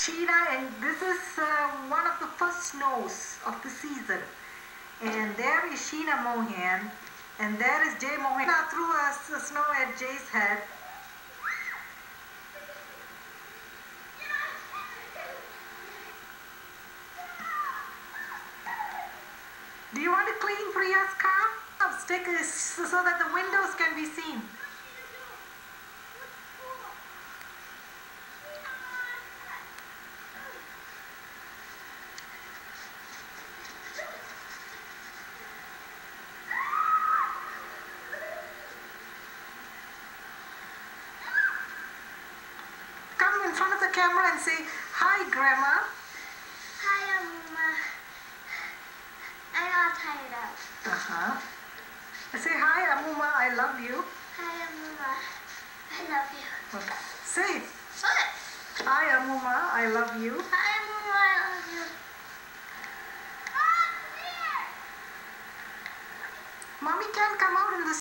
Sheena, and this is one of the first snows of the season. And there is Sheena Mohan, and there is Jay Mohan. Sheena threw snow at Jay's head. Do you want to clean Priya's car? Stick so that the windows can be seen. Come in front of the camera and say, "Hi, Grandma." Hi, Mama. I'm all tired out. Say, "Hi, Amuma, I love you." Hi, Mama. I love you. Okay. Say it. What? "Hi, Amuma, I love you." Hi, Mama. I love you. Mommy can't come out in the